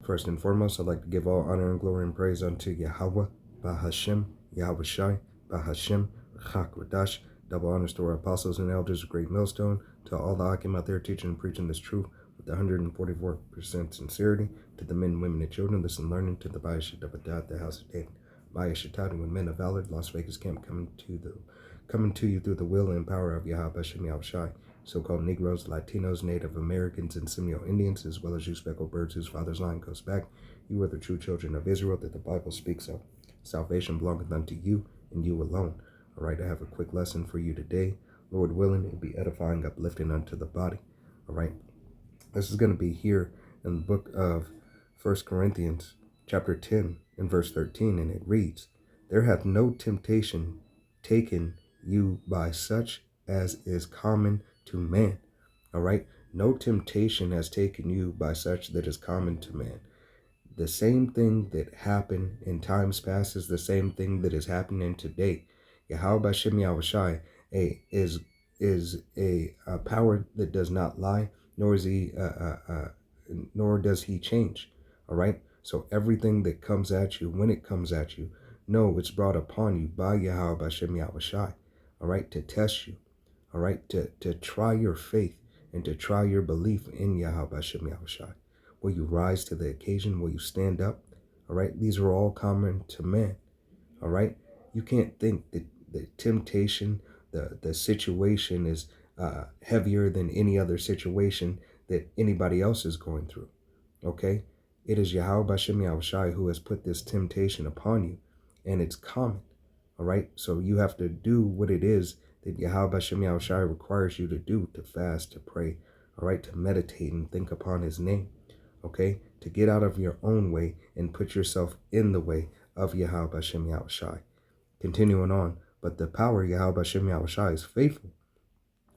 First and foremost, I'd like to give all honor and glory and praise unto Yahweh, Bahashem, Yahweh Shai, Bahashem, Chakwadash. Double honors to our apostles and elders of Great Millstone, to all the Akim out there teaching and preaching this truth with 144% sincerity, to the men, women, and children, listen, learning, to the Bayashat of Adat, the house of David, Bayashat, and men of valor, Las Vegas camp, coming to you through the will and power of Yahweh Bashem Yahweh Shai, so-called Negroes, Latinos, Native Americans, and Semio Indians, as well as you speckled birds whose father's line goes back. You are the true children of Israel that the Bible speaks of. Salvation belongeth unto you, and you alone. All right, I have a quick lesson for you today. Lord willing, it will be edifying, uplifting unto the body. All right, this is going to be here in the book of 1 Corinthians, chapter 10, and verse 13, and it reads, "There hath no temptation taken you by such as is common to man." All right, no temptation has taken you by such that is common to man. The same thing that happened in times past is the same thing that is happening today. Yahweh Bashem Yahweh Shai is a power that does not lie, nor does he change. All right. So everything that comes at you, when it comes at you, know it's brought upon you by Yahweh Bashem Yahweh Shai. All right, to test you. All right, to try your faith and to try your belief in Yahweh Bashem Yahweh Shai. Will you rise to the occasion? Will you stand up? All right, these are all common to man. All right, you can't think that the temptation, the situation is heavier than any other situation that anybody else is going through. Okay, it is Yahweh Bashem Yahweh Shai who has put this temptation upon you, and it's common. All right, so you have to do what it is that Yahweh Bashem Yahweh Shai requires you to do, to fast, to pray, all right, to meditate and think upon his name, okay, to get out of your own way and put yourself in the way of Yahweh Bashem Yahweh Shai. Continuing on, but the power Yahweh Bashem Yahweh Shai is faithful,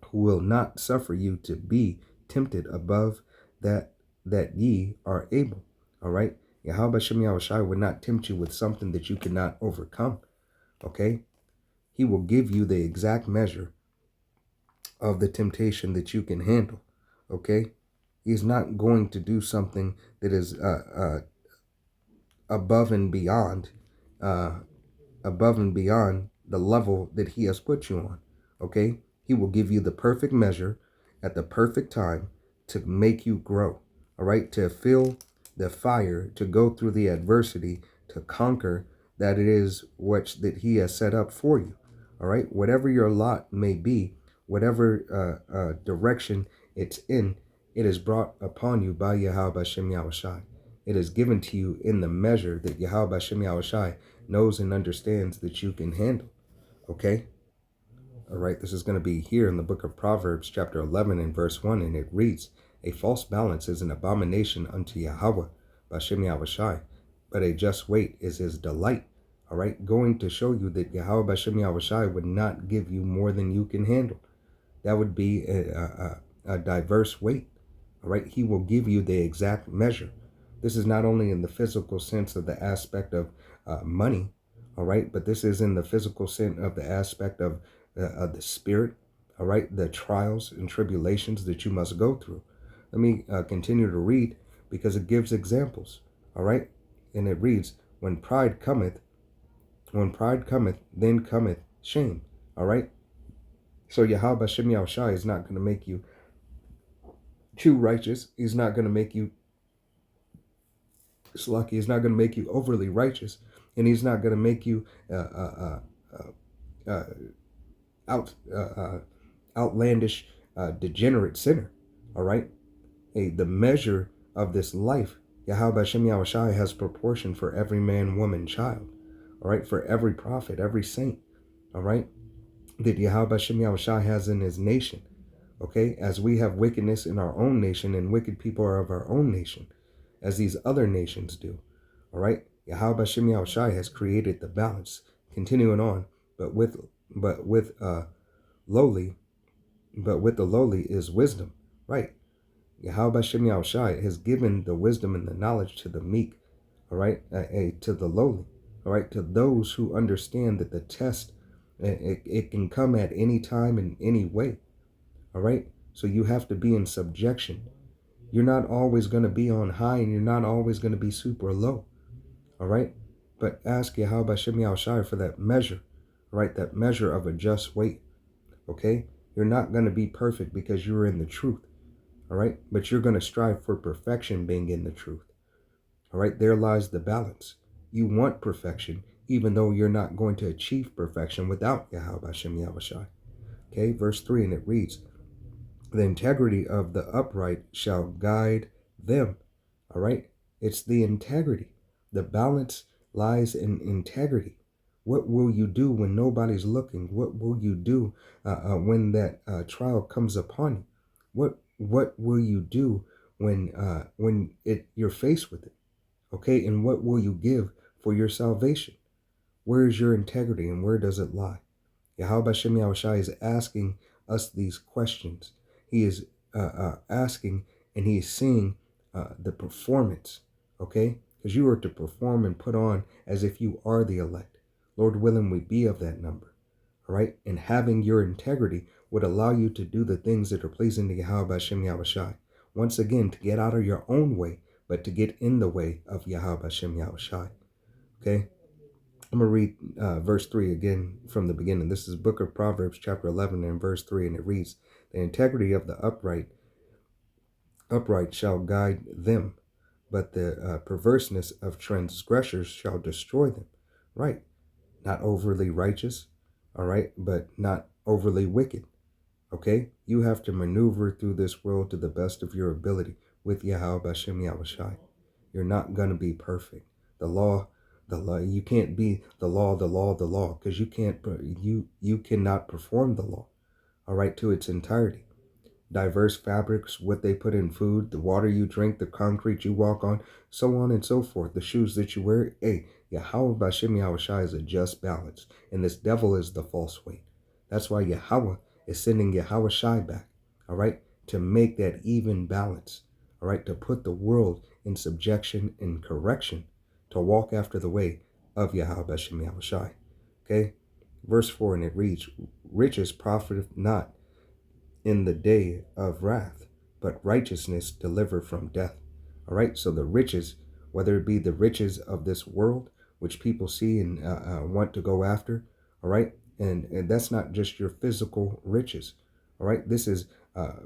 who will not suffer you to be tempted above that ye are able. All right, Yahweh Bashem Yahweh Shai would not tempt you with something that you cannot overcome. Okay, he will give you the exact measure of the temptation that you can handle. Okay, he's not going to do something that is above and beyond the level that he has put you on. Okay, he will give you the perfect measure at the perfect time to make you grow. All right, to feel the fire, to go through the adversity, to conquer that it is that he has set up for you. All right, whatever your lot may be, whatever direction it's in, it is brought upon you by Yahweh Bashem Yahweh Shai. It is given to you in the measure that Yahweh Bashem Yahweh Shai knows and understands that you can handle. Okay? All right, this is going to be here in the book of Proverbs, chapter 11 and verse 1, and it reads, "A false balance is an abomination unto Yahweh Bashem Yahweh Shai, but a just weight is his delight." All right, going to show you that Yahweh Bashem Yahweh Shai would not give you more than you can handle. That would be a diverse weight. All right, he will give you the exact measure. This is not only in the physical sense of the aspect of money, all right, but this is in the physical sense of the aspect of the spirit, all right, the trials and tribulations that you must go through. Let me continue to read because it gives examples, all right, and it reads, when pride cometh, then cometh shame, all right. So Yahweh Bashem Yahweh Shai is not going to make you too righteous. He's not going to make you slucky. He's not going to make you overly righteous, and he's not going to make you outlandish, degenerate sinner. All right. The measure of this life, Yahweh Bashem Yahweh Shai has proportion for every man, woman, child. All right, for every prophet, every saint. All right, that Yahweh Bashem Yahweh Shai has in his nation. Okay, as we have wickedness in our own nation, and wicked people are of our own nation, as these other nations do. All right, Yahweh Bashem Yahweh Shai has created the balance. Continuing on, but with the lowly is wisdom. Right, Yahweh Bashem Yahweh Shai has given the wisdom and the knowledge to the meek. All right, to the lowly. All right, to those who understand that the test, it can come at any time in any way. All right, so you have to be in subjection. You're not always going to be on high, and you're not always going to be super low. All right. But ask Yahweh Shem Shai for that measure, right? That measure of a just weight. Okay. You're not going to be perfect because you're in the truth. All right. But you're going to strive for perfection being in the truth. All right. There lies the balance. You want perfection, even though you're not going to achieve perfection without Yahweh Shem Shai. Okay. Verse 3, and it reads, the integrity of the upright shall guide them. All right. It's the integrity. The balance lies in integrity. What will you do when nobody's looking? What will you do when that trial comes upon you? What will you do when you're faced with it? Okay, and what will you give for your salvation? Where is your integrity and where does it lie? Yahweh Shem Yahushai is asking us these questions. He is asking and he is seeing the performance, okay? Because you are to perform and put on as if you are the elect. Lord willing, we be of that number, all right? And having your integrity would allow you to do the things that are pleasing to Yahweh Shem Yahushai. Once again, to get out of your own way, but to get in the way of Yahweh Shem Yahushai, okay? I'm going to read verse 3 again from the beginning. This is Book of Proverbs, chapter 11, and verse 3, and it reads, the integrity of the upright shall guide them, but the perverseness of transgressors shall destroy them. Right. Not overly righteous, all right, but not overly wicked. Okay? You have to maneuver through this world to the best of your ability with Yahweh Bashem Yahushai. You're not going to be perfect. The law, you can't be the law, because you cannot perform the law, all right, to its entirety. Diverse fabrics, what they put in food, the water you drink, the concrete you walk on, so on and so forth, the shoes that you wear. Hey, Yahweh Bashem Yahushai is a just balance, and this devil is the false weight. That's why Yahweh is sending Yahweh Shai back, all right, to make that even balance, all right, to put the world in subjection and correction, to walk after the way of Yahweh Bashem Yahushai. Okay, verse 4, and it reads, riches profiteth not in the day of wrath, but righteousness delivered from death. All right, so the riches, whether it be the riches of this world, which people see and want to go after, all right, and that's not just your physical riches, all right, this is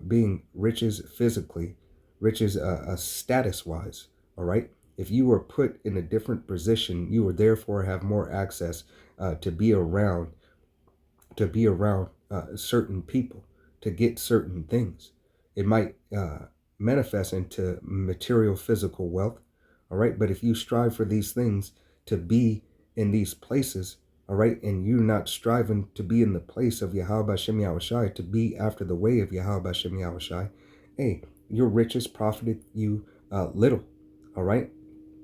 being riches physically, riches status-wise, all right. If you were put in a different position, you would therefore have more access to be around certain people, to get certain things. It might manifest into material, physical wealth, all right? But if you strive for these things to be in these places, all right, and you're not striving to be in the place of Yahweh Shem Yahushai, to be after the way of Yahweh Shem Yahushai, hey, your riches profited you little, all right?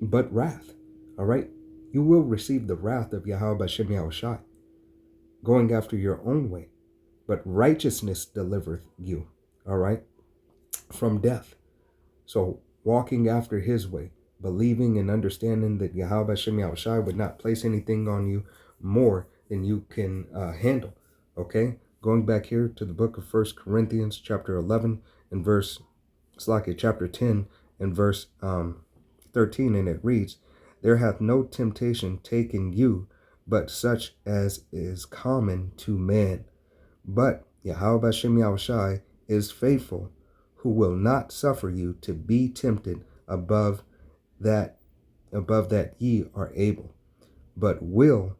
But wrath, all right? You will receive the wrath of Yahweh Shem Yahushai, going after your own way. But righteousness delivereth you, all right, from death. So walking after his way, believing and understanding that Yahweh Shem Yahushai would not place anything on you more than you can handle, okay? Going back here to the book of 1 Corinthians, chapter 11, and chapter 10, and verse 13, and it reads, there hath no temptation taken you, but such as is common to man. But Yahweh Shem Yahushai is faithful, who will not suffer you to be tempted above that ye are able, but will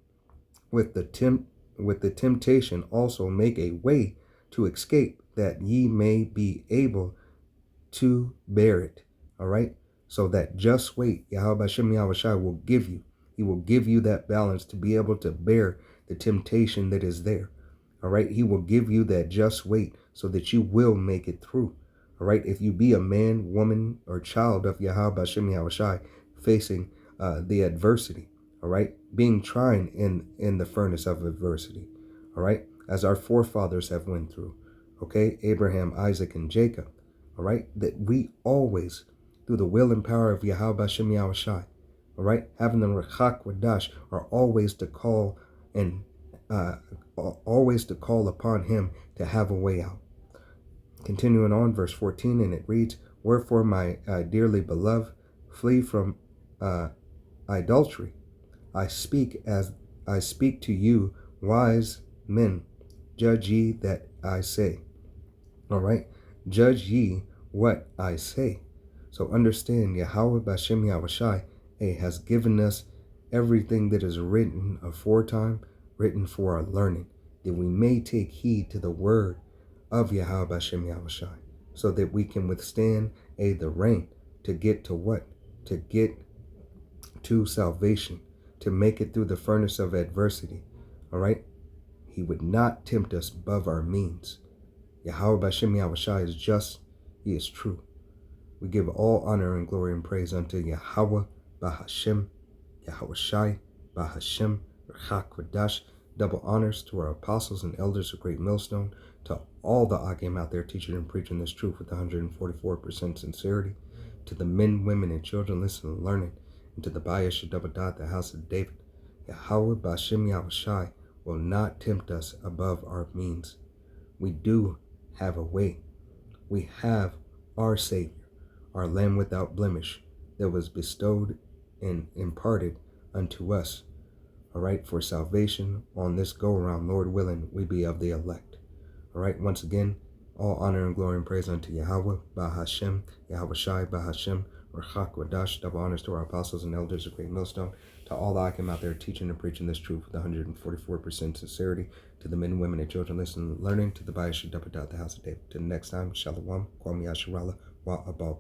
with the temptation also make a way to escape, that ye may be able to bear it. All right. So that just weight, Yahweh Shem Yahushai will give you. He will give you that balance to be able to bear the temptation that is there. All right. He will give you that just weight so that you will make it through. All right. If you be a man, woman, or child of Yahweh Shem Yahushai facing the adversity, all right, being tried in the furnace of adversity, all right, as our forefathers have went through, okay, Abraham, Isaac, and Jacob, all right, that we always, through the will and power of Yahweh Shem Yahushai, all right, having the Rechak Wadash, are always to call and always to call upon him to have a way out. Continuing on, verse 14, and it reads, Wherefore, my dearly beloved, flee from idolatry. I speak to you, wise men. Judge ye that I say. All right, judge ye what I say. So understand, Yahweh Bashem Yahushai has given us everything that is written aforetime, written for our learning, that we may take heed to the word of Yahweh Bashem Yahushai, so that we can withstand the rain, to get to what? To get to salvation, to make it through the furnace of adversity. All right? He would not tempt us above our means. Yahweh Bashem Yahushai is just, he is true. We give all honor and glory and praise unto Yahweh Bahashem, Yahushai Bahashem, Rachak Kodash. Double honors to our apostles and elders of Great Millstone, to all the Akim out there teaching and preaching this truth with 144% sincerity, to the men, women, and children listening and learning, and to the Bayash Dabadat, the house of David. Yahweh Bashem Yahushai will not tempt us above our means. We do have a way. We have our Savior, our Lamb without blemish, that was bestowed and imparted unto us, all right, for salvation on this go-around. Lord willing, we be of the elect. All right, once again, all honor and glory and praise unto Yahweh, Bahashem, Yahushai, Bahashem, Rachak Wadash. Double honors to our apostles and elders of Great Millstone, to all the Akim out there teaching and preaching this truth with 144% sincerity, to the men, women, and children listening and learning, to the Bayash Dabadat, the house of David. Till next time, Shalom, Kwame Yasharala, Wa Abba.